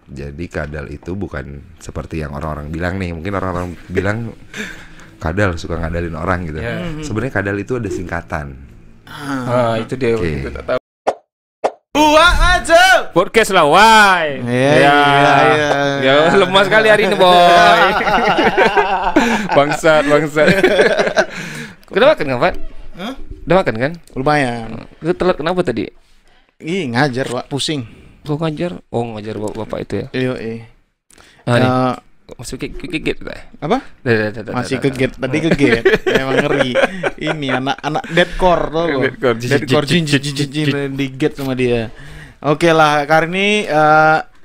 Jadi kadal itu bukan seperti yang orang-orang bilang nih. Mungkin orang-orang bilang kadal suka ngadalin orang gitu. Sebenarnya kadal itu ada singkatan. Itu dia. Oke. Kita tak tahu. Buat aja podcast lah, why? Ya, lemah sekali hari ini, boy. bangsat. Udah makan kan, Pak? Udah makan kan? Lumayan. Lu telat kenapa tadi? Ih, ngajar, Pak. Pusing. Kok ngajar? Oh, ngajar bapak itu ya? Iya. Nih. Masuk kegigit Apa? Masih keget. Tadi keget. Emang ngeri. Ini anak deadcore tuh. Deadcore jin diget sama dia. Oke lah, kali ini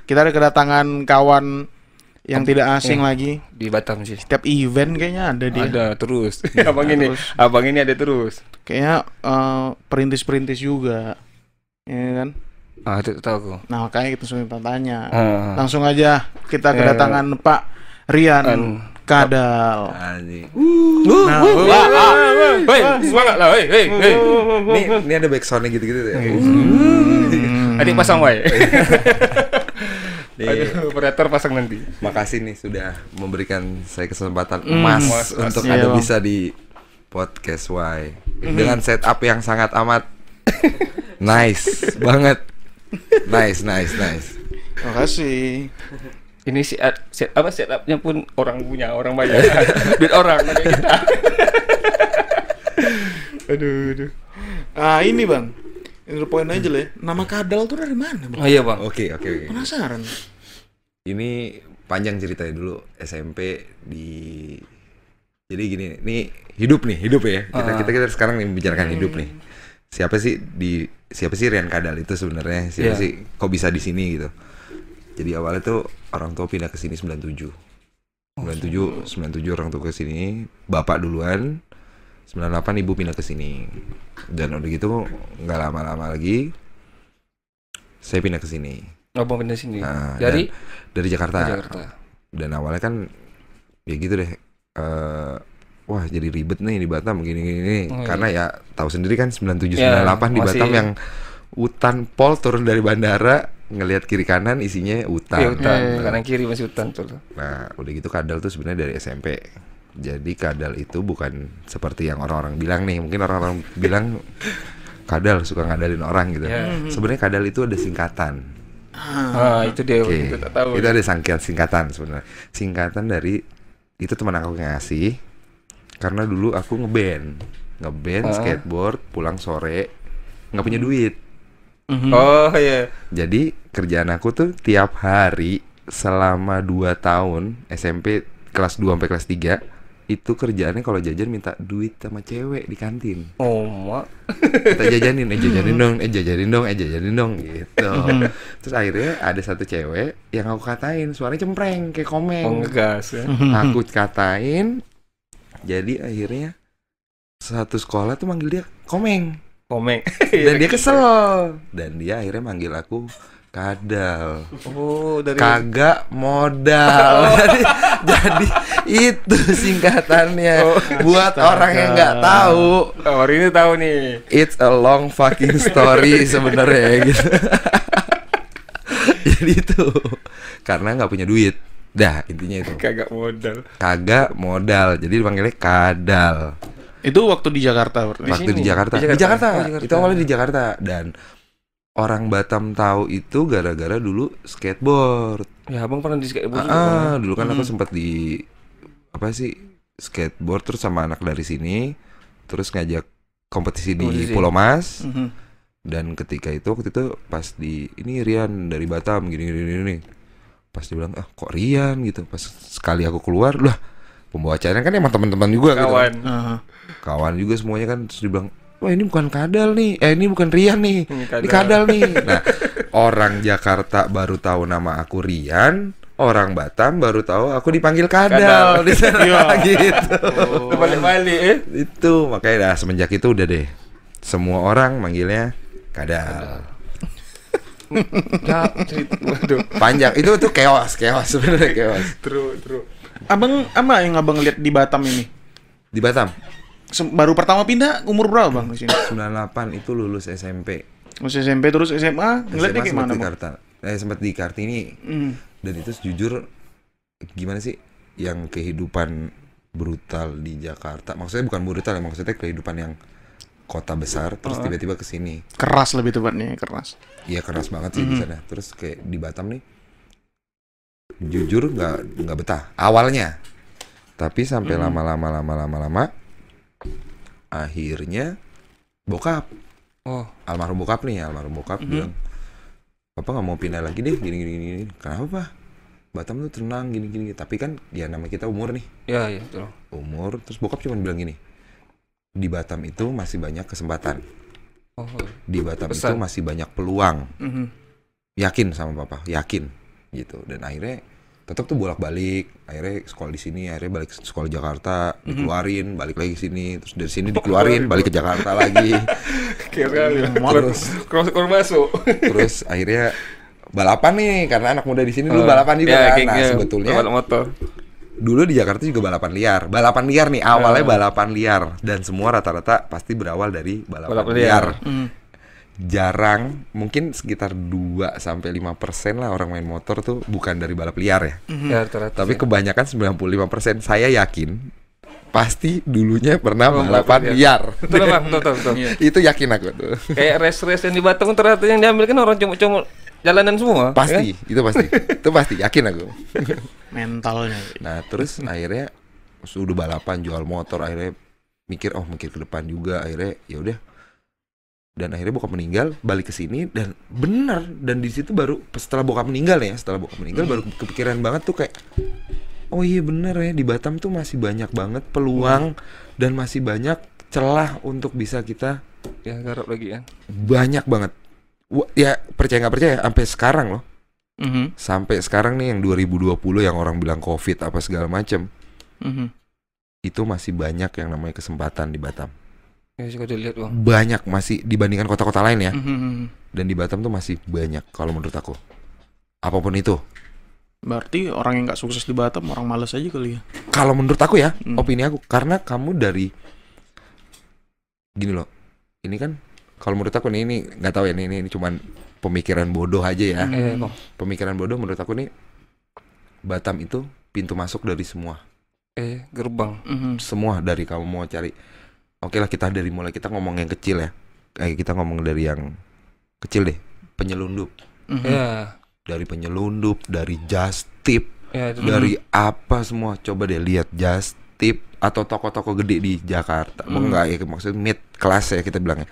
kita ada kedatangan kawan yang tidak asing lagi. Di Batam sih. Setiap event kayaknya ada dia. Ada terus. Abang ini ada terus. Kayaknya perintis-perintis juga. Ya kan? Itu tahu aku. Nah, makanya kita langsung tanya. Langsung aja kita kedatangan Pak Rian Kadal. Semangat lah, Ini ada backsoundnya gitu-gitu ya. Adik pasang wae. Nih, Aduh, operator pasang nanti. makasih nih sudah memberikan saya kesempatan emas untuk iya, ada Bang. bisa di podcast Y dengan setup yang sangat amat nice banget. Nice. Makasih. Ini setupnya pun orang punya, orang bayar. Duit orang kayak kita. Aduh. Ini Bang. Ini poin aja lah ya. Nama Kadal tuh dari mana, Bang? Oh iya, Bang. Oke. Penasaran. Ini panjang ceritanya dulu SMP jadi gini, ini hidup ya. Kita sekarang nih membicarakan hidup nih. Siapa sih Rian Kadal itu sebenarnya? Siapa sih kok bisa di sini gitu. Jadi awalnya tuh orang tua pindah ke sini 97 orang tua ke sini, bapak duluan. 98 ibu pindah ke sini. Dan udah gitu enggak lama-lama lagi saya pindah ke sini. Abang pindah sini. Nah, dari Jakarta. Dan awalnya kan ya gitu deh. Wah, jadi ribet nih di Batam gini. Karena ya tahu sendiri kan 97 98 di Batam yang hutan pol turun dari bandara, ngelihat kiri kanan isinya hutan. Iya, hutan. Kanan kiri masih hutan tuh. Nah, udah gitu kadal tuh sebenarnya dari SMP. Jadi kadal itu bukan seperti yang orang-orang bilang nih. Mungkin orang-orang bilang kadal suka ngadalin orang gitu. Sebenarnya kadal itu ada singkatan. Itu dia. Oke. Kita tak tahu. Itu ada singkatan sebenarnya. Singkatan dari itu teman aku ngasih. Karena dulu aku ngeband skateboard, pulang sore nggak punya duit. Oh iya. Jadi kerjaan aku tuh tiap hari selama 2 tahun SMP kelas 2 sampai kelas 3 itu kerjaannya kalau jajan minta duit sama cewek di kantin. Oh, mak. Kita jajanin dong gitu. Terus akhirnya ada satu cewek yang aku katain suaranya cempreng kayak komeng. Ngegas ya. Aku katain. Jadi akhirnya satu sekolah tuh manggil dia komeng. Dan dia kesel. Dan dia akhirnya manggil aku Kadal. Oh, dari kagak modal. jadi itu singkatannya. Buat orang yang nggak tahu. hari ini tahu nih. It's a long fucking story sebenarnya gitu. Jadi itu karena nggak punya duit. Dah intinya itu. Kagak modal. Jadi dipanggilnya Kadal. Itu waktu di Jakarta. Di Jakarta. Itu awalnya di Jakarta. Dan orang Batam tahu itu gara-gara dulu skateboard. Ya, abang pernah di skateboard dulu kan aku sempat di skateboard terus sama anak dari sini, terus ngajak kompetisi di Pulau Mas. Dan ketika itu waktu itu pas ini Rian dari Batam gini. Pas dia bilang kok Rian gitu. Pas sekali aku keluar lah, pembawa acaranya kan emang teman-teman juga kawan. Gitu. Kawan juga semuanya kan. Terus dia bilang, wah ini bukan Kadal nih, ini bukan Rian nih, ini Kadal nih. Nah, orang Jakarta baru tahu nama aku Rian, orang Batam baru tahu aku dipanggil Kadal. Di sana gitu. Balik-balik Itu makanya semenjak itu udah deh, semua orang manggilnya Kadal. Ya, waduh. Panjang itu tuh chaos sebenarnya chaos. True. Abang yang abang lihat di Batam ini? Di Batam. Baru pertama pindah umur berapa Bang di sini? 98 itu lulus SMP. Lulus SMP terus SMA, ngeliatnya kayak mana? Sempat di Kartini. Dan itu jujur gimana sih yang kehidupan brutal di Jakarta, maksudnya bukan brutal ya, maksudnya kehidupan yang kota besar terus tiba-tiba ke sini. Keras lebih tepatnya, keras. Iya keras banget sih di sana. Terus kayak di Batam nih jujur nggak betah awalnya. Tapi sampai lama akhirnya bokap. Almarhum bokap bilang, "Papa nggak mau pindah lagi deh gini. Kenapa, Pak? Batam tuh tenang gini. Tapi kan ya nama kita umur nih." Iya, betul. Umur, terus bokap cuma bilang gini. Di Batam itu masih banyak kesempatan. Di Batam itu masih banyak peluang. Yakin sama papa, yakin gitu. Dan akhirnya tetap tuh bolak-balik. Akhirnya sekolah di sini, akhirnya balik sekolah Jakarta, dikeluarin, balik lagi sini, terus dari sini dikeluarin, balik ke Jakarta lagi. Terus akhirnya balapan nih, karena anak muda di sini dulu balapan juga kan. Nah, sebetulnya motor. Dulu di Jakarta juga balapan liar nih, awalnya balapan liar. Dan semua rata-rata pasti berawal dari balapan liar. Jarang, mungkin sekitar 2-5% lah orang main motor tuh bukan dari balap liar ya. Tapi kebanyakan 95% saya yakin pasti dulunya pernah balapan liar. Betul. Itu yakin aku tuh. Kayak race-race yang di Batam ternyata yang diambil kan orang cuma jalanan semua. Pasti, ya? Itu pasti yakin aku. Mentalnya. Nah, terus akhirnya sudah balapan jual motor, akhirnya mikir ke depan juga, akhirnya ya udah. Dan akhirnya bokap meninggal, balik ke sini dan bener, dan di situ baru setelah bokap meninggal baru kepikiran banget tuh kayak oh iya bener ya, di Batam tuh masih banyak banget peluang dan masih banyak celah untuk bisa kita garap lagi ya. Banyak banget. Ya percaya nggak percaya sampai sekarang loh. Sampai sekarang nih yang 2020 yang orang bilang COVID apa segala macam. Itu masih banyak yang namanya kesempatan di Batam. Ya, suka dilihat, Bang. Banyak masih dibandingkan kota-kota lain ya. Dan di Batam tuh masih banyak kalau menurut aku. Apapun itu. Berarti orang yang nggak sukses di Batam orang malas aja kali ya. Kalau menurut aku ya, opini aku, karena kamu dari gini loh. Ini kan kalau menurut aku nih, ini nggak tahu ya, ini cuman pemikiran bodoh aja ya. Pemikiran bodoh menurut aku nih, Batam itu pintu masuk dari semua. Gerbang. Semua dari kamu mau cari. Oke lah, kita dari mulai kita ngomong yang kecil ya. Kita ngomong dari yang kecil deh. Penyelundup. Dari penyelundup, dari just tip, dari apa semua. Coba deh lihat just tip atau toko-toko gede di Jakarta. Enggak ya, maksudnya mid class ya kita bilangnya.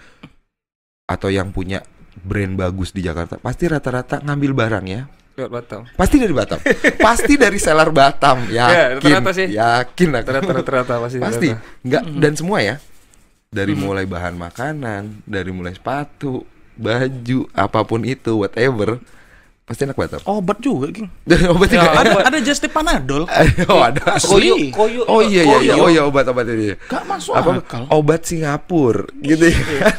Atau yang punya brand bagus di Jakarta, pasti rata-rata ngambil barang ya. Batam. Pasti dari Batam. Pasti dari seller Batam. Yakin. Yakin aku. Rata-rata pasti. Enggak, dan semua ya. Dari mulai bahan makanan, dari mulai sepatu, baju, apapun itu, whatever, pasti anak Batam. Obat juga, King. Obat juga. Ada just tip Panadol. Ada. Koyo. Oh iya, obat-obat ini. Gak masuk akal. Obat Singapura gitu ya.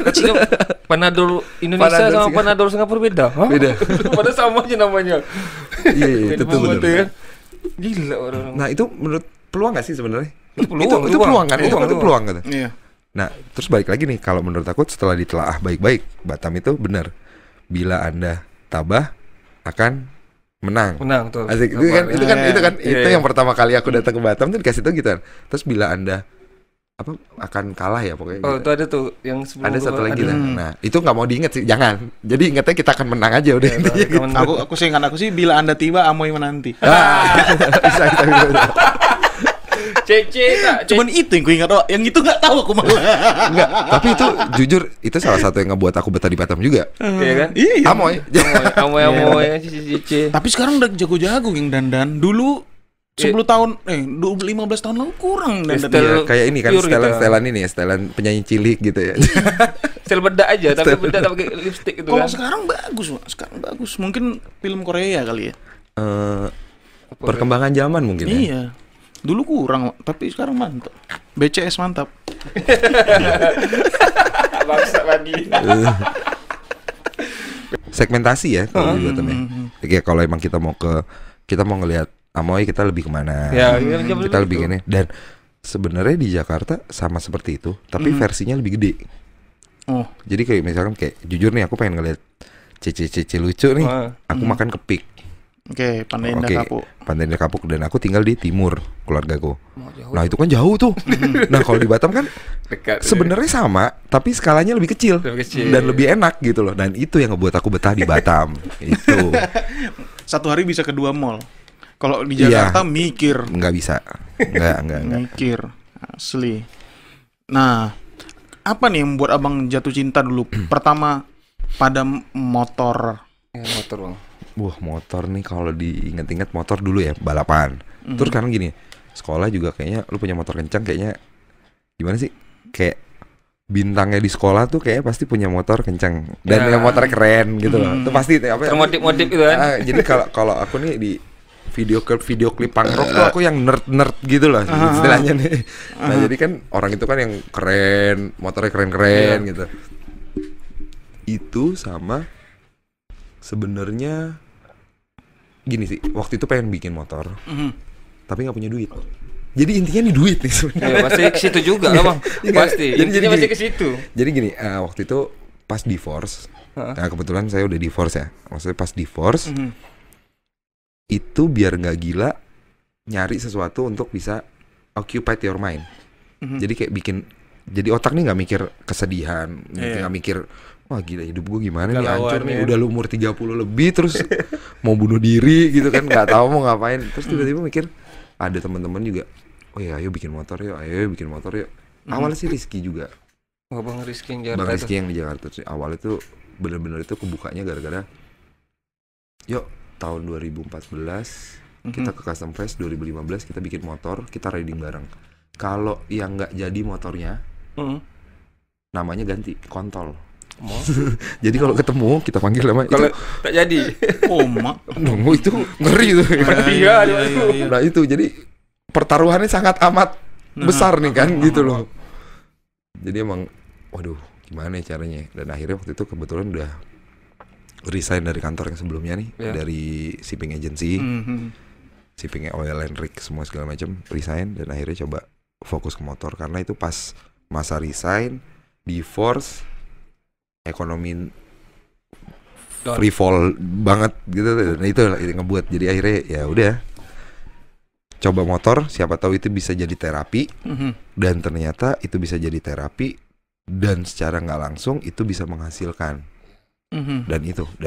Panadol Indonesia sama Panadol Singapura beda. Beda. Padahal sama aja namanya. Iya, itu benar. Gila orang. Nah, itu menurut peluang enggak sih sebenarnya? Itu peluang kan? Itu peluang kan? Iya. Nah, terus balik lagi nih, kalau menurut aku setelah ditelaah baik-baik, Batam itu benar. Bila Anda tabah akan menang. Tuh. Asik. Itu yang pertama kali aku datang ke Batam tuh dikasih tuh gitu. Terus bila Anda akan kalah ya pokoknya. Oh, itu ada tuh yang sebelum. Ada satu lagi lah. Nah, itu nggak mau diinget sih, jangan. Jadi ingetnya kita akan menang aja udah. Aku sih bila Anda tiba Amoy menanti. Bisa. Cuman itu yang gue ingat, yang itu nggak tahu aku malah. Enggak, tapi itu jujur itu salah satu yang ngebuat aku betah di Batam juga. Iya kan? Iya. Amoy, cici. Tapi sekarang udah jago-jago yang dandan. Dulu 10 tahun 15 tahun lalu kurang dandan. Ya, kayak ini kan setelan ini ya, setelan penyanyi cilik gitu ya. Sel bedak aja, tapi bedak pakai lipstick gitu kan. Kalau sekarang bagus. Mungkin film Korea kali ya. Perkembangan zaman mungkin ya. Iya. Dulu kurang, tapi sekarang mantap. BCS mantap. Baksa lagi. Segmentasi ya kalau di Batam ya. Kalau emang kita mau ngelihat Amoy, kita lebih kemana? Kita lebih gini. Dan sebenarnya di Jakarta sama seperti itu, tapi versinya lebih gede. Jadi kayak misalkan kayak jujur nih, aku pengen ngelihat cece lucu nih. Aku makan kepik. Oke, Pantai Indah Kapuk. Pantai Indah Kapuk, dan aku tinggal di timur keluargaku. Nah itu kan jauh tuh. Nah kalau di Batam kan sebenarnya sama, tapi skalanya lebih kecil dan lebih enak gitu loh. Dan itu yang ngebuat aku betah di Batam. Itu. Satu hari bisa ke 2 mall. Kalau di Jakarta mikir. Nggak bisa. Nggak. Mikir. Asli. Nah, apa nih yang membuat abang jatuh cinta dulu? Pertama pada motor. Motor bang. Wah motor nih kalau diingat-ingat motor dulu ya balapan. Terus sekarang gini, sekolah juga kayaknya lu punya motor kencang kayaknya gimana sih? Kayak bintangnya di sekolah tuh kayaknya pasti punya motor kencang dan yang motornya keren gitu loh. Itu pasti apa? Termodif gitu kan. Jadi kalau aku nih di video klip punk rock tuh aku yang nerd gitu lah istilahnya nih. Nah jadi kan orang itu kan yang keren, motornya keren gitu. Itu sama sebenarnya gini sih, waktu itu pengen bikin motor, tapi nggak punya duit. Jadi intinya nih duit nih sebenarnya. Ya, pasti ke situ juga lah bang. Pasti. Jadi pasti ke situ. Jadi gini, waktu itu pas divorce, nah kebetulan saya udah divorce ya. Maksudnya pas divorce, itu biar nggak gila nyari sesuatu untuk bisa occupy your mind. Jadi kayak bikin, jadi otak nih nggak mikir kesedihan, nggak mikir wah gila hidup gue gimana nih, hancur nih, udah umur 30 lebih terus mau bunuh diri gitu kan, nggak tahu mau ngapain. Terus tiba-tiba mikir ada teman-teman juga, oh ya ayo bikin motor yuk, awalnya sih Rizky juga. Oh bang Rizky yang Jakarta. Bang Rizky yang di Jakarta sih awalnya tuh bener-bener itu kebukanya gara-gara yuk tahun 2014 kita ke Custom Fest, 2015 kita bikin motor, kita riding bareng. Kalau yang nggak jadi motornya namanya ganti kontol. Jadi kalau ketemu kita panggil namanya. Kalau tak jadi, itu ngeri tuh. Iya. Nah itu jadi pertaruhannya sangat amat besar nih kan gitu loh. Jadi emang, waduh gimana caranya? Dan akhirnya waktu itu kebetulan udah resign dari kantor yang sebelumnya nih, dari shipping agency, shipping oil and rig semua segala macam, resign dan akhirnya coba fokus ke motor karena itu pas masa resign, divorce, ekonomi free fall banget gitu. Nah itu ngebuat jadi akhirnya ya udah coba motor, siapa tahu itu bisa jadi terapi. Dan ternyata itu bisa jadi terapi dan secara nggak langsung itu bisa menghasilkan. Dan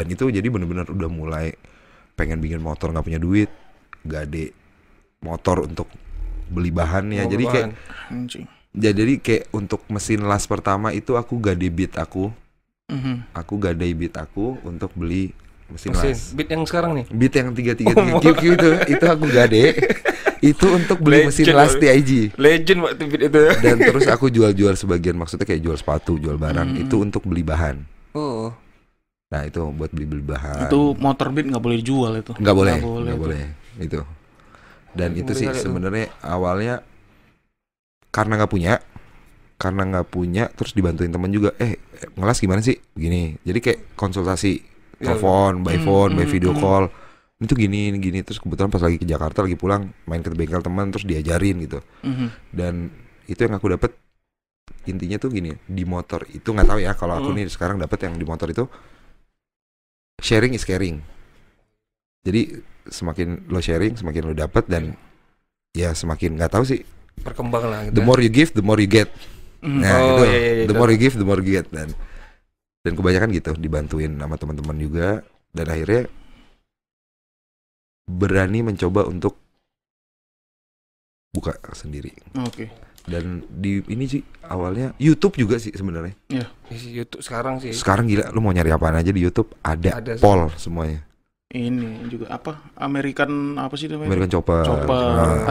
itu jadi benar-benar udah mulai pengen bikin motor, nggak punya duit, gade motor untuk beli bahannya. Jadi kayak untuk mesin las pertama itu aku gade beat aku. Aku gadai beat aku untuk beli mesin las. Beat yang sekarang nih? Beat yang 333 QQ itu aku gade. Itu untuk beli mesin las TIG. Legend waktu beat itu. Dan terus aku jual-jual sebagian, maksudnya kayak jual sepatu, jual barang. Itu untuk beli bahan. Oh. Nah itu buat beli bahan. Itu motor beat nggak boleh dijual itu. Nggak boleh. Itu. Dan itu sih sebenarnya awalnya karena nggak punya terus dibantuin teman juga, ngelas gimana sih begini, jadi kayak konsultasi telepon, by phone, by video call, itu gini terus kebetulan pas lagi ke Jakarta lagi pulang main ke bengkel teman terus diajarin gitu. Dan itu yang aku dapat intinya tuh gini, di motor itu nggak tahu ya kalau aku nih sekarang dapat yang di motor itu sharing is caring. Jadi semakin lo sharing semakin lo dapat dan ya semakin nggak tahu sih berkembang lah gitu. The more you give the more you get. Nah the more you give the more you get. Dan kebanyakan gitu dibantuin sama teman-teman juga dan akhirnya berani mencoba untuk buka sendiri. Dan di ini sih awalnya YouTube juga sih sebenarnya. YouTube sekarang sih. Sekarang gila, lu mau nyari apaan aja di YouTube ada pol semuanya. Ini juga apa? American apa sih namanya? American Chopper.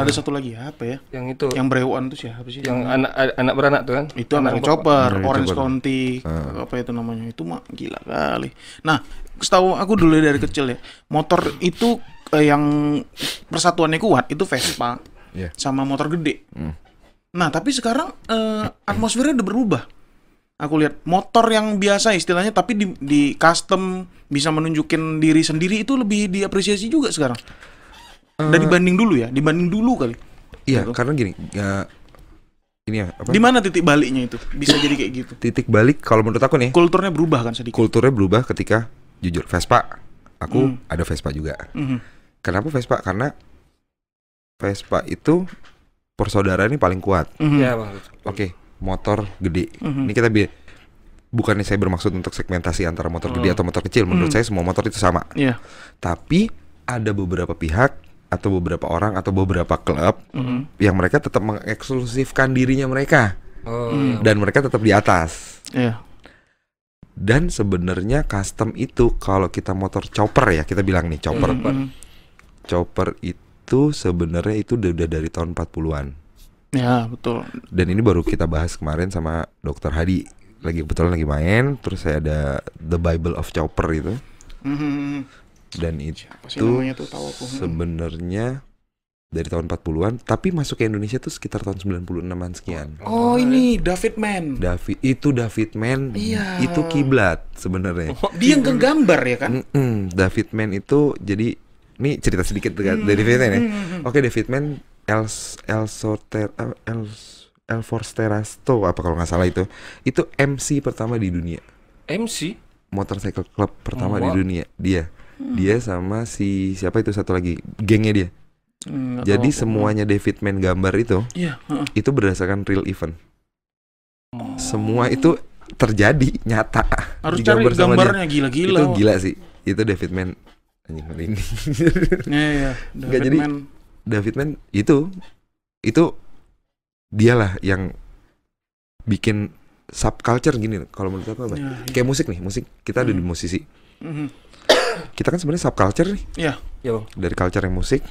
Ada satu lagi apa ya? Yang itu. Yang berewan tuh siapa sih? Yang anak beranak tuh kan? Itu American Chopper, Orange County, apa itu namanya? Itu mah gila kali. Nah, setahu aku dulu dari kecil ya, motor itu yang persatuannya kuat itu Vespa, sama motor gede. Nah, tapi sekarang atmosfernya udah berubah. Aku lihat motor yang biasa istilahnya tapi di custom bisa menunjukin diri sendiri itu lebih diapresiasi juga sekarang. Dan dibanding dulu kali. Iya, karena gini, ini ya apa? Di mana titik baliknya itu? Bisa jadi kayak gitu. Titik balik kalau menurut aku nih, kulturnya berubah kan sedikit. Kulturnya berubah ketika jujur Vespa, aku ada Vespa juga. Kenapa Vespa? Karena Vespa itu persaudaraan ini paling kuat. Iya, Bang. Oke, motor gede. Ini kita bukannya saya bermaksud untuk segmentasi antara motor gede atau motor kecil. Menurut saya semua motor itu sama. Tapi ada beberapa pihak atau beberapa orang atau beberapa klub yang mereka tetap mengeksklusifkan dirinya mereka. Dan mereka tetap di atas. Dan sebenarnya custom itu kalau kita motor chopper ya, kita bilang nih chopper. Chopper itu sebenarnya itu udah dari tahun 40-an. Ya, betul. Dan ini baru kita bahas kemarin sama Dr. Hadi. Kebetulan lagi main, terus saya ada The Bible of Chopper itu. Dan itu sebenarnya dari tahun 40-an, tapi masuk ke Indonesia tuh sekitar tahun 96-an sekian. Oh, ini David Mann. David Mann. Iya. Itu kiblat sebenarnya. Dia yang kegambar ya kan? David Mann itu jadi ini cerita sedikit dari David Mann ya. Oke, David Mann El Forsterasto apa kalau nggak salah itu MC pertama di dunia. MC? Motorcycle Club pertama di dunia. Dia sama si siapa itu satu lagi gengnya dia. Jadi semuanya David Mann gambar itu itu berdasarkan real event. Semua itu terjadi nyata. Harus cari gambarnya gila-gila. Itu gila sih. Itu David Mann anjing ini. Iya. David Mann itu dialah yang bikin subculture gini. Kalau menurut aku apa? Kayak musik kita ada di musisi. Kita kan sebenarnya subculture nih. Iya, Bang. Dari culture yang musik,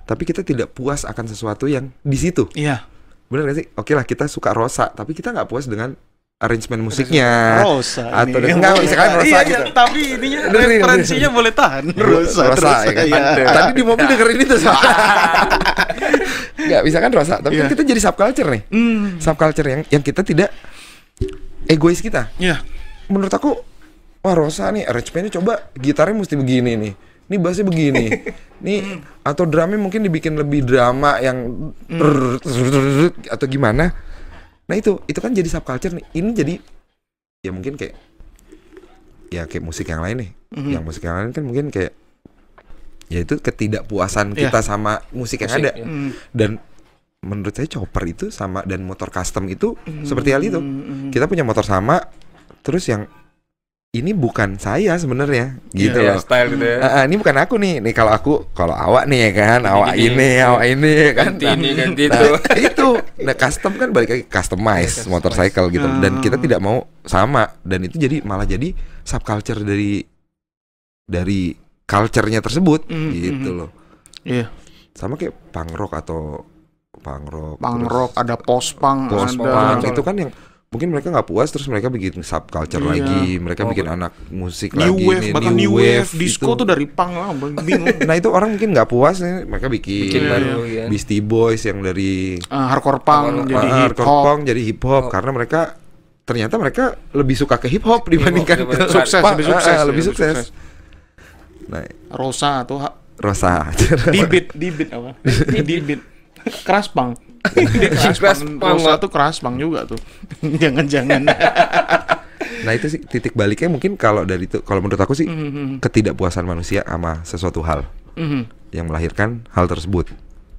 tapi kita tidak puas akan sesuatu yang di situ. Iya. Benar gak sih? Oke lah, kita suka Rosa, tapi kita nggak puas dengan arrangement musiknya. Rosa. Atau enggak misalkan Rosa gitu. Tapi ininya referensinya boleh tahan. Rosa ya kan. Tadi di mobil dengerin itu. Nggak bisa kan Rosa, tapi kan kita jadi subculture nih. Subculture yang kita tidak egois kita. Iya. Menurut aku, wah Rosa nih arrangementnya coba gitarnya mesti begini nih. Ini bassnya begini. Nih atau drumnya mungkin dibikin lebih drama yang atau gimana. Nah itu kan jadi subculture nih. Ini jadi ya mungkin kayak musik yang lain nih. Yang musik yang lain kan mungkin kayak ya itu ketidakpuasan kita sama musik yang ada. Dan menurut saya chopper itu sama dan motor custom itu seperti hal itu. Kita punya motor sama, terus yang ini bukan saya sebenarnya gitu loh. Style gitu ya. Ini bukan aku nih. Nih kalau awak nih ya kan, awak ini kan. Ganti itu. Itu. Nah, custom kan balik lagi customize motorcycle gitu. Dan kita tidak mau sama, dan itu malah jadi subculture dari culture-nya tersebut gitu loh. Iya. Sama kayak punk rock, ada post-punk, itu kan yang mungkin mereka nggak puas, terus mereka bikin subculture lagi, mereka bikin anak musik new lagi, wave, bahkan new wave, disco tuh dari punk lah, bingung. Nah itu orang mungkin nggak puas, mereka bikin baru, Beastie Boys yang dari hardcore punk jadi hip hop, karena ternyata mereka lebih suka ke hip hop dibandingkan ke lebih sukses. Nah, Rosa. Dibit apa? Dibit. Keras punk. Rosa tuh keras punk juga tuh. Jangan-jangan. Nah itu sih titik baliknya mungkin kalau menurut aku sih ketidakpuasan manusia sama sesuatu hal yang melahirkan hal tersebut.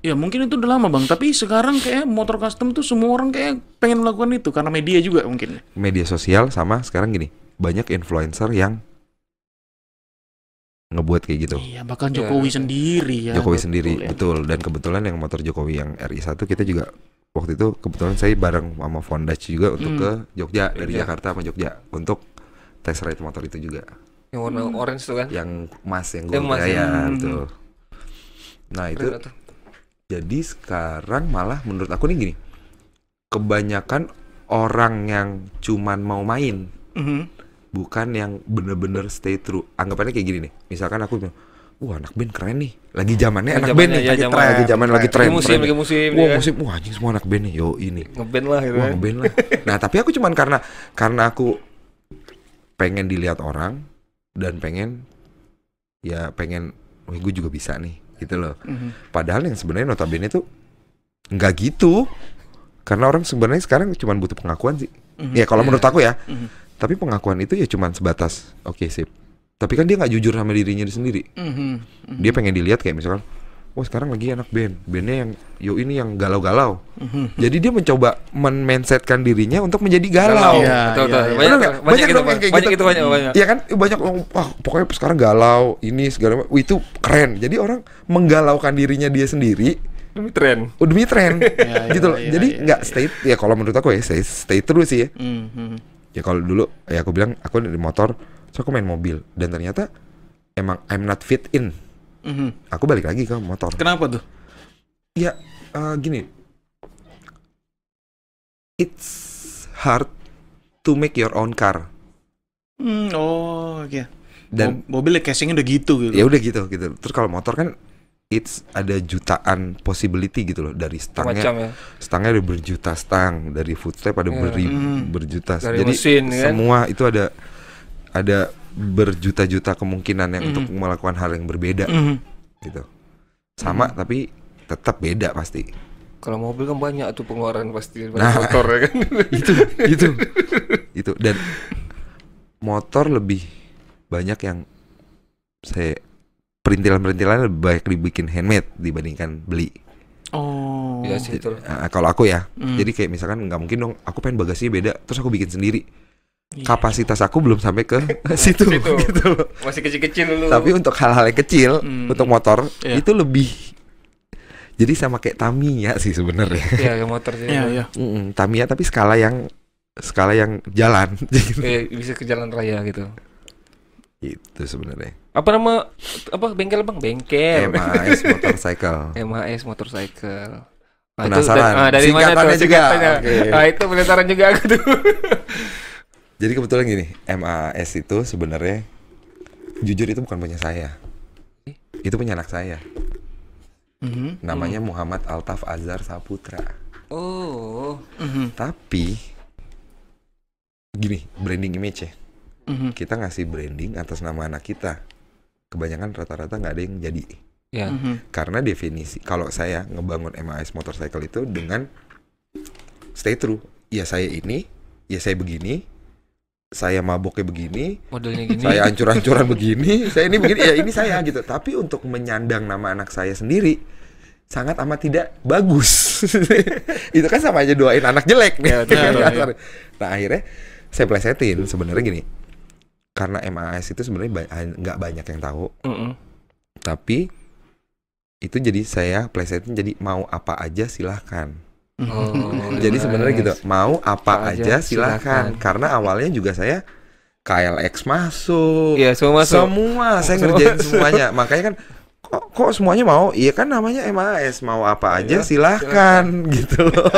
Ya mungkin itu udah lama Bang, tapi sekarang kayak motor custom tuh semua orang kayak pengen melakukan itu karena media juga mungkin. Media sosial sama sekarang gini, banyak influencer yang ngebuat kayak gitu. Iya, bahkan Jokowi sendiri ya. Betul. Dan kebetulan yang motor Jokowi yang RI1 kita juga waktu itu kebetulan saya bareng sama Fondach juga untuk ke Jogja, dari Jakarta sama Jogja untuk test ride motor itu juga. Yang warna orange tuh kan? Yang emas yang gold ya, betul. Nah, itu jadi sekarang malah menurut aku nih gini. Kebanyakan orang yang cuman mau main. Bukan yang bener-bener stay true. Anggapannya kayak gini nih. Misalkan aku bilang, wah anak band keren nih. Lagi zamannya anak band nih. Lagi tren. Lagi musim. Wah anjing semua anak band nih. Yo ini. Ngeband lah gitu. Ngeband lah. Nah tapi aku cuman karena aku pengen dilihat orang. Dan pengen, wah gue juga bisa nih. Gitu loh. Padahal yang sebenarnya notabene tuh nggak gitu. Karena orang sebenarnya sekarang cuman butuh pengakuan sih. Ya kalau menurut aku ya. Tapi pengakuan itu ya cuma sebatas oke, sip. Tapi kan dia nggak jujur sama dirinya sendiri. Dia pengen dilihat kayak misalkan, wah sekarang lagi anak bandnya yang ini yang galau-galau. Jadi dia mencoba men-mindsetkan dirinya untuk menjadi galau. Banyak gitu. Iya kan, banyak wah pokoknya sekarang galau, ini segala macam. Itu keren. Jadi orang menggalaukan dirinya dia sendiri demi tren. Demi tren. Gitu loh. Jadi nggak stay, ya kalau menurut aku ya stay terus sih ya. Ya kalau dulu ya aku bilang aku dari motor, so aku main mobil dan ternyata emang I'm not fit in. Aku balik lagi ke motor. Kenapa tuh? Ya gini, it's hard to make your own car. Oke. Dan mobilnya casingnya udah gitu. Ya udah gitu. Terus kalau motor kan it's ada jutaan possibility gitu loh, dari stangnya ada berjuta stang, dari footstep ada berjuta, dari jadi mesin, semua kan? Itu ada berjuta-juta kemungkinan yang untuk melakukan hal yang berbeda gitu, sama tapi tetap beda pasti. Kalau mobil kan banyak tuh pengeluaran pasti motor ya kan. itu dan motor lebih banyak yang saya perintilan-perintilan lebih baik dibikin handmade dibandingkan beli. Oh. Iya sih itu. Kalau aku ya, jadi kayak misalkan nggak mungkin dong, aku pengen bagasinya beda, terus aku bikin sendiri. Kapasitas aku belum sampai ke situ. Gitu loh. Masih kecil-kecil dulu. Tapi untuk hal-hal yang kecil, untuk motor itu lebih. Jadi sama kayak Tamiya sih sebenarnya. Iya, motor sih. Iya. Tamiya tapi skala yang jalan. Bisa ke jalan raya gitu. Itu sebenarnya. Apa nama bengkel bang? Bengkel. MAS Motorcycle. MAS Motorcycle. Penasaran? Dari mana tuh singkatannya? Okay. Itu penasaran juga aku tuh. Jadi kebetulan gini, MAS itu sebenarnya jujur itu bukan punya saya. Itu punya anak saya. Namanya Muhammad Altaf Azhar Saputra. Tapi gini, branding image ya. Kita ngasih branding atas nama anak kita. Kebanyakan rata-rata nggak ada yang jadi. Karena definisi kalau saya ngebangun MAS Motorcycle itu dengan stay true. Ya saya ini, ya saya begini, saya maboknya begini, modelnya gini, saya hancur-hancuran begini, saya ini begini, ya ini saya gitu. Tapi untuk menyandang nama anak saya sendiri sangat amat tidak bagus. Itu kan sama aja doain anak jelek nih. Nah akhirnya saya plesetin sebenarnya gini. Karena MAS itu sebenarnya nggak banyak yang tahu, tapi itu jadi saya plesetin jadi mau apa aja silahkan. Jadi sebenarnya gitu, mau apa aja silahkan. Karena awalnya juga saya KLX masuk, semua saya ngerjain semuanya. Makanya kan kok semuanya mau? Iya kan namanya MAS, mau apa aja silahkan gitu loh.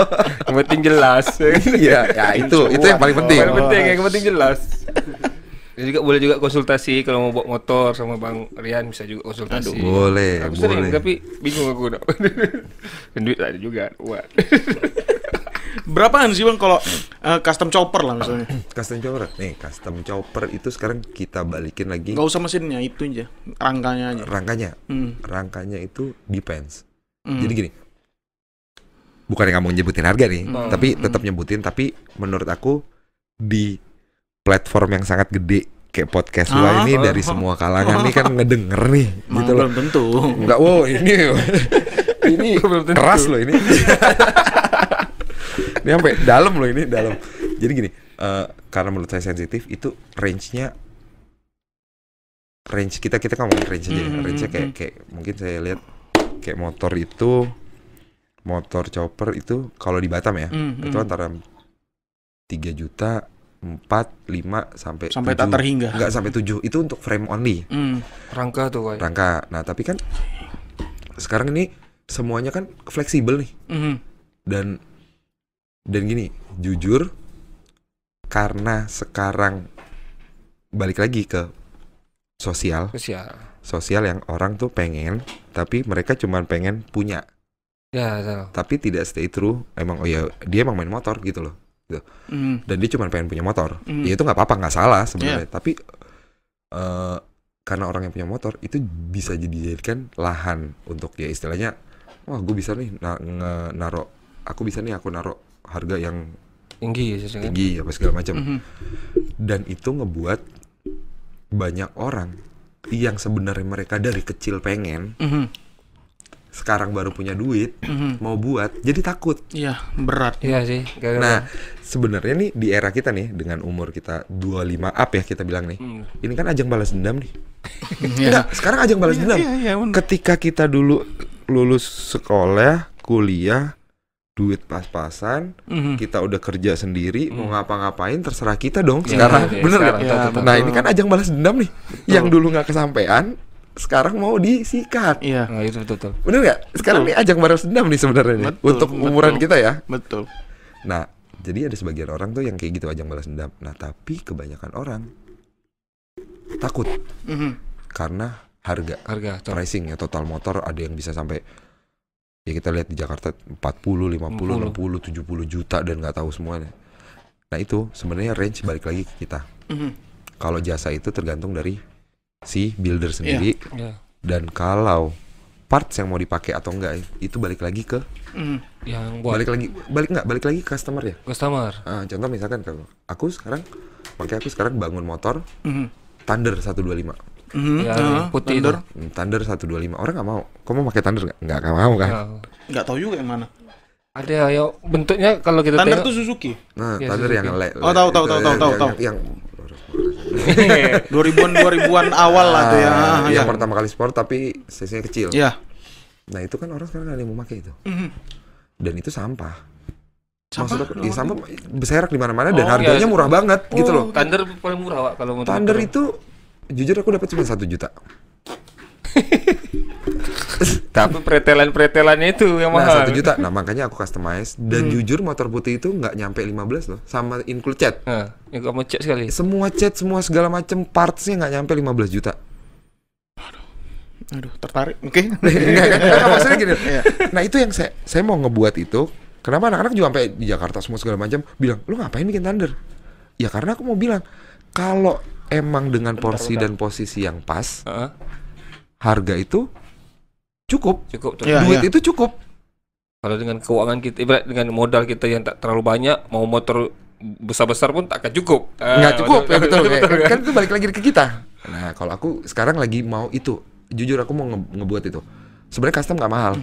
Yang penting jelas. Iya, ya itu yang paling penting. Yang penting jelas. Boleh juga konsultasi kalau mau bawa motor sama Bang Rian, bisa juga konsultasi. Boleh. Aku sering tapi bingung aku. Duit ada juga. Berapaan sih Bang kalau custom chopper lah misalnya? Custom chopper. Nih, custom chopper itu sekarang kita balikin lagi. Gak usah mesinnya, itu aja. Rangkanya aja. Rangkanya itu depends. Jadi gini. Bukan yang kamu nyebutin harga nih, tapi tetap nyebutin, tapi menurut aku di platform yang sangat gede kayak podcast gua ini dari semua kalangan nih kan ngedenger nih gitu loh. Belum tentu. Enggak, ini keras loh ini. Ini sampai dalam loh ini, dalam. Jadi gini, karena menurut saya sensitif itu range kita ngomongin range aja. Range-nya kayak mungkin saya lihat kayak motor chopper itu kalau di Batam ya, itu antara 3 juta 4, 5 sampai 7. Tak terhingga. Enggak sampai 7. Itu untuk frame only. Rangka tuh kayak. Rangka. Nah, tapi kan sekarang ini semuanya kan fleksibel nih. Dan gini, jujur karena sekarang balik lagi ke sosial yang orang tuh pengen, tapi mereka cuma pengen punya. Ya, tapi tidak stay true. Emang dia emang main motor gitu loh. Gitu. Dan dia cuma pengen punya motor. Ya itu nggak apa-apa, nggak salah sebenarnya. Tapi karena orang yang punya motor itu bisa dijadikan lahan untuk ya istilahnya, wah gue bisa nih aku naruh harga yang tinggi apa segala macam. Dan itu ngebuat banyak orang yang sebenarnya mereka dari kecil pengen, sekarang baru punya duit, mau buat, jadi takut. Iya, berat. Iya sih. Nah, sebenarnya nih di era kita nih, dengan umur kita 25 up ya kita bilang nih, ini kan ajang balas dendam nih. Enggak, sekarang ajang balas dendam. Ketika kita dulu lulus sekolah, kuliah, duit pas-pasan, kita udah kerja sendiri, mau ngapa-ngapain terserah kita dong. Sekarang, bener nggak? Nah, ini kan ajang balas dendam nih, yang dulu nggak kesampean, sekarang mau disikat. Iya. Nah, itu betul. Bener nggak? Sekarang nih ajang balas dendam nih sebenarnya nih, untuk umuran kita ya. Betul. Nah, jadi ada sebagian orang tuh yang kayak gitu ajang balas dendam. Nah, tapi kebanyakan orang takut karena harga pricing ya, total motor ada yang bisa sampai ya kita lihat di Jakarta 40, 50, 60, 70 juta dan nggak tahu semuanya. Nah, itu sebenarnya range balik lagi ke kita. Kalau jasa itu tergantung dari si builder sendiri, dan kalau parts yang mau dipakai atau enggak itu balik lagi ke yang buat. balik lagi ke customer ya. Contoh misalkan kalau aku sekarang bangun motor Thunder 125. Putih Thunder. Thunder 125 orang nggak mau. Kamu mau pakai Thunder nggak mau kan? Nggak tahu juga yang mana. Ada ya bentuknya kalau kita Thunder tengok. tuh Suzuki. Nah, Ya, Thunder Suzuki. yang Tahu. Yang 2000-an awal lah tuh ya. Yang pertama kali sport tapi cc-nya kecil. Iya. Nah, itu kan orang sekarang nggak ada yang mau pakai itu. Dan itu sampah. Maksudnya sampah berserakan di mana-mana dan harganya murah banget gitu loh. Thunder paling murah, Wak, kalau mau. Thunder itu jujur aku dapat cuma 1 juta. Tapi pretelan-pretelannya itu yang mahal. 1 juta. Nah, makanya aku customize dan jujur motor putih itu nggak nyampe 15 loh, sama include cat. Yang kamu cek sekali. Semua cat, semua segala macam partsnya nggak nyampe 15 juta. Aduh, tertarik. Oke. Enggak, maksudnya gini. Nah, itu yang saya mau ngebuat itu. Kenapa anak-anak juga sampai di Jakarta semua segala macam bilang, "Lu ngapain bikin Thunder?" Ya karena aku mau bilang, kalau emang dengan porsi dan posisi yang pas, harga itu cukup. Duit itu cukup. Kalau dengan keuangan kita, ibarat dengan modal kita yang tak terlalu banyak, mau motor besar-besar pun tak akan cukup. Nggak cukup, ya betul. Kan itu balik lagi ke kita. Nah, kalau aku sekarang lagi mau itu, jujur aku mau ngebuat itu. Sebenarnya custom nggak mahal.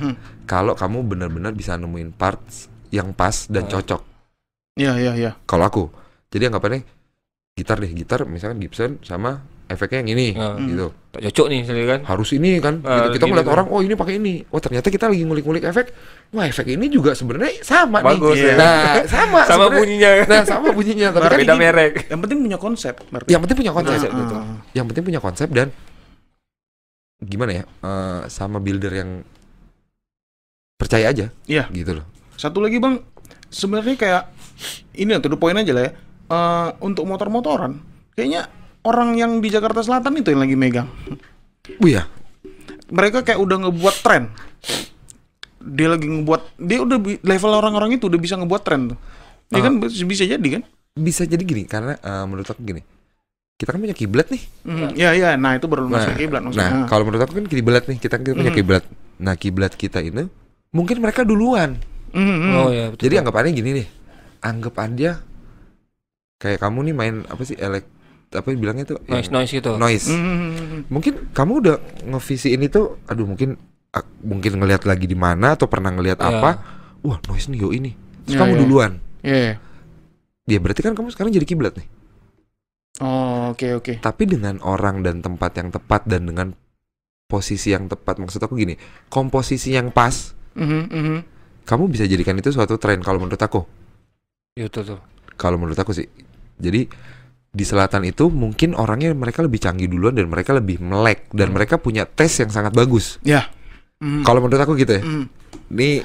Kalau kamu benar-benar bisa nemuin parts yang pas dan cocok. Iya. Kalau aku, jadi anggapannya gitar misalkan Gibson sama efeknya yang ini, gitu. Tak cocok nih, kan? Harus ini kan. Gitu. Kita ngeliat orang, oh ini pakai ini. Oh ternyata kita lagi ngulik-ngulik efek. Wah efek ini juga sebenarnya sama. Bagus, nih. ya. Nah sama bunyinya. Nah sama bunyinya. Tapi kan beda merek. Yang penting punya konsep. Yang penting punya konsep. Yang penting punya konsep dan gimana ya? Sama builder yang percaya aja. Iya. Gitu loh. Satu lagi Bang, sebenarnya kayak ini to the point aja lah ya. Untuk motor-motoran, kayaknya orang yang di Jakarta Selatan itu yang lagi megang. Iya. Mereka kayak udah ngebuat tren. Dia udah level orang-orang itu udah bisa ngebuat tren tuh. Dia kan bisa jadi kan? Bisa jadi gini karena menurut aku gini. Kita kan punya kiblat nih. Iya. Nah, itu baru masuk kiblat maksudnya. Nah, kalau menurut aku kan kiblat nih. Kita punya kiblat. Nah, kiblat kita ini mungkin mereka duluan. Oh ya, betul. Jadi anggapannya gini nih. Anggap aja kayak kamu nih main apa sih apa bilangnya tuh noise gitu. Noise. Mungkin kamu udah ngevisiin itu, aduh mungkin ngelihat lagi di mana atau pernah ngelihat apa. Wah, noise nih yo ini. Terus kamu duluan. Iya. Ya berarti kan kamu sekarang jadi kiblat nih. Oh, oke. Tapi dengan orang dan tempat yang tepat dan dengan posisi yang tepat, maksud aku gini, komposisi yang pas. Kamu bisa jadikan itu suatu tren kalau menurut aku. Iya betul. Kalau menurut aku sih. Jadi di selatan itu mungkin orangnya mereka lebih canggih duluan dan mereka lebih melek dan mereka punya tes yang sangat bagus. Ya. Kalau menurut aku gitu ya. Ini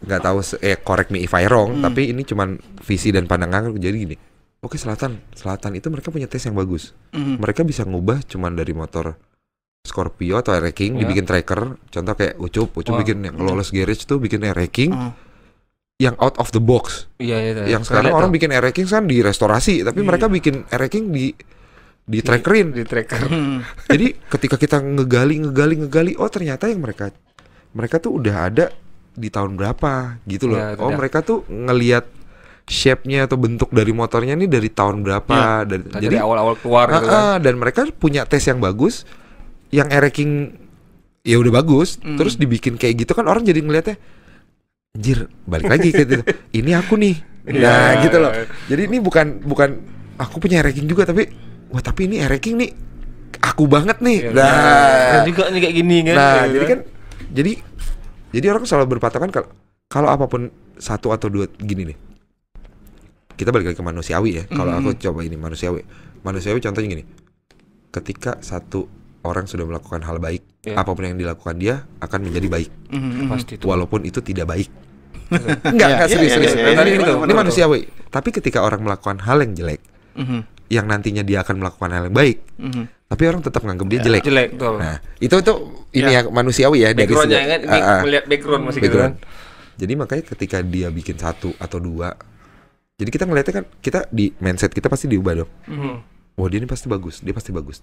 nggak tahu correct me if I wrong, tapi ini cuman visi dan pandangan aku. Jadi gini. Oke, selatan itu mereka punya tes yang bagus. Mereka bisa ngubah cuman dari motor Scorpio atau Air King dibikin tracker. Contoh kayak Ucup bikin yang lawless garage tuh bikin Air King yang out of the box. Iya. Yang sekarang orang bikin Air King kan direstorasi, tapi mereka bikin Air King di trackerin. Di tracker. Jadi ketika kita ngegali, oh ternyata yang mereka tuh udah ada di tahun berapa gitu loh. Ya, mereka tuh ngelihat shape-nya atau bentuk dari motornya ini dari tahun berapa, dari awal-awal keluar gitu kan. Dan mereka punya tes yang bagus, yang ereking ya udah bagus, terus dibikin kayak gitu kan orang jadi ngeliatnya, anjir, balik lagi ke itu. Ini aku nih. Nah, gitu loh. Jadi ini bukan aku punya ereking juga, tapi wah, tapi ini ereking nih aku banget nih. Nah, juga nih kayak gini kan. Nah, jadi kan jadi orang selalu berpatokan kalau apapun satu atau dua gini nih. Kita balik lagi ke manusiawi ya. Kalau aku coba ini manusiawi contohnya gini. Ketika satu orang sudah melakukan hal baik, apapun yang dilakukan dia akan menjadi baik. Pasti itu. Walaupun itu tidak baik. Enggak serius. Ini manusiawi. Tapi ketika orang melakukan hal yang jelek, yang nantinya dia akan melakukan hal yang baik, tapi orang tetap nganggap dia jelek. Betul. Nah, itu ini yang manusiawi ya, dari backgroundnya kan, melihat background masih gitu kan. Jadi makanya ketika dia bikin satu atau dua, jadi kita ngeliatnya kan, kita di mindset kita pasti diubah dong. Wah, dia ini pasti bagus, dia pasti bagus.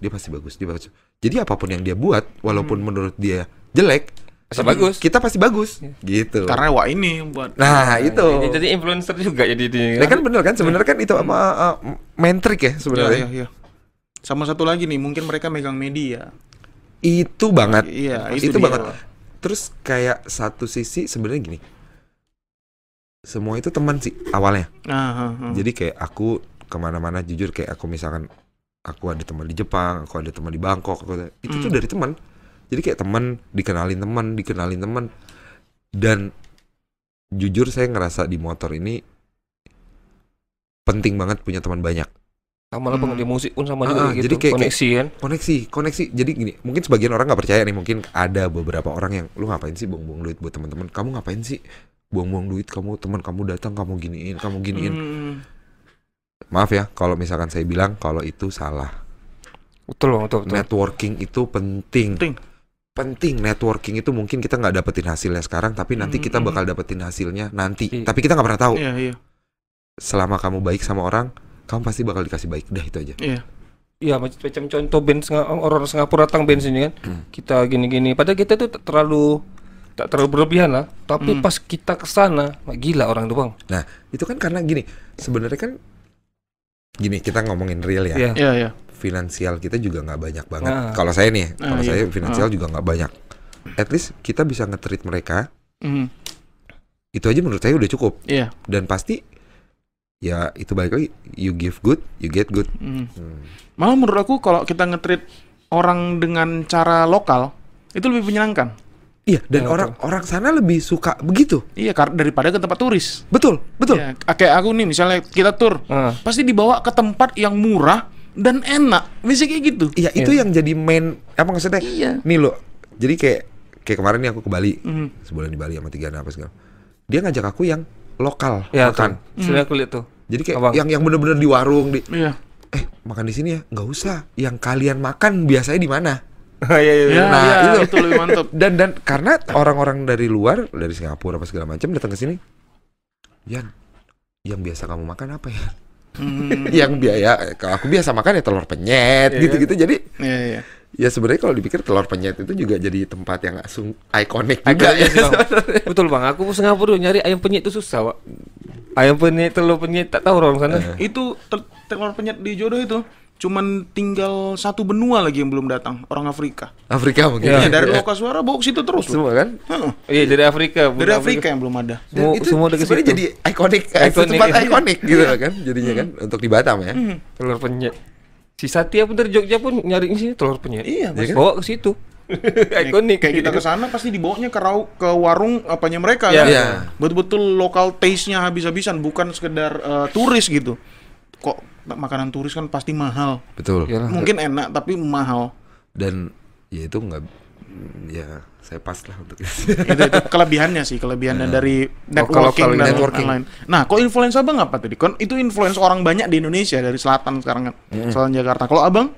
Jadi apapun yang dia buat, walaupun menurut dia jelek, pasti bagus. Kita pasti bagus, gitu. Karena wah ini yang buat. Nah, itu. Jadi influencer juga jadi dia. Nah, kan bener kan, sebenarnya kan itu main trick ya sebenarnya. Iya. Sama satu lagi nih, mungkin mereka megang media. Itu banget. Iya, itu banget. Terus kayak satu sisi sebenarnya gini. Semua itu teman sih awalnya. Jadi kayak aku kemana-mana, jujur kayak aku misalkan aku ada teman di Jepang, aku ada teman di Bangkok, itu tuh dari teman. Jadi kayak teman dikenalin teman, dan jujur saya ngerasa di motor ini penting banget punya teman banyak. Sama lah di musik pun sama juga gitu. Jadi kayak koneksi kan. Koneksi. Jadi gini, mungkin sebagian orang nggak percaya nih, mungkin ada beberapa orang yang, lu ngapain sih buang-buang duit buat teman-teman? Kamu ngapain sih buang-buang duit, teman kamu datang kamu giniin. Maaf ya kalau misalkan saya bilang kalau itu salah. Betul. Networking itu penting. Networking itu mungkin kita nggak dapetin hasilnya sekarang, tapi nanti kita bakal dapetin hasilnya nanti. Tapi kita nggak pernah tahu. Iya. Selama kamu baik sama orang, kamu pasti bakal dikasih baik. Udah itu aja. Iya, macam contoh orang Singapura datang bensinnya kan. Kita gini-gini. Padahal kita tuh tak terlalu berlebihan lah, tapi pas kita kesana, gila orang tuh bang. Nah itu kan karena gini, sebenarnya kan gini, kita ngomongin real ya. Iya. Finansial kita juga nggak banyak banget. Kalau saya nih, saya finansial juga nggak banyak. At least kita bisa nge-treat mereka. Itu aja menurut saya udah cukup. Iya. Dan pasti ya itu balik lagi, you give good, you get good. Malah menurut aku kalau kita nge-treat orang dengan cara lokal itu lebih menyenangkan. Iya, dan orang sana lebih suka begitu. Iya, daripada ke tempat turis. Betul. Ya, kayak aku nih, misalnya kita tur, pasti dibawa ke tempat yang murah dan enak. Bisa kayak gitu. Iya, itu yang jadi main, apa maksudnya? Iya. Nih lo, jadi kayak kemarin nih aku ke Bali, sebulan di Bali sama 3 apa segala. Dia ngajak aku yang lokal makan. Sudah aku lihat tuh. Jadi kayak yang bener-bener di warung makan di sini ya, nggak usah. Yang kalian makan biasanya di mana? Iya, itu lebih mantap. Dan karena orang-orang dari luar, dari Singapura apa segala macam datang ke sini, yang biasa kamu makan apa ya? Yang kalau aku biasa makan ya telur penyet gitu-gitu. Jadi ya sebenarnya kalau dipikir telur penyet itu juga jadi tempat yang ikonik juga ya. Betul bang, aku Singapura nyari ayam penyet itu susah pak. Ayam penyet, telur penyet, tak tahu orang sana. Itu telur penyet di Jodoh itu cuman tinggal satu benua lagi yang belum datang, orang Afrika mungkin. Dari Lokasuara bawa ke situ terus semua kan? Iya, dari Afrika. Dari Afrika yang belum ada. Dan itu sebenarnya jadi ikonik, tempat ikonik gitu kan jadinya kan untuk di Batam ya. Telur penyet. Si Satya pun dari Jogja pun nyari sini telur penyet. Iya, bawa ke situ. Ikonik. Kayak kita ke sana pasti dibawanya ke warung apanya mereka kan. Betul-betul lokal taste-nya habis-habisan, bukan sekedar turis gitu. Kok makanan turis kan pasti mahal. Betul. Yalah. Mungkin enak tapi mahal. Dan ya itu nggak, ya saya pas lah untuk itu. itu kelebihannya dari networking dan lain. Nah, kok influence abang apa tadi? Kan itu influence orang banyak di Indonesia dari selatan sekarang kan, selain Jakarta. Kalau abang?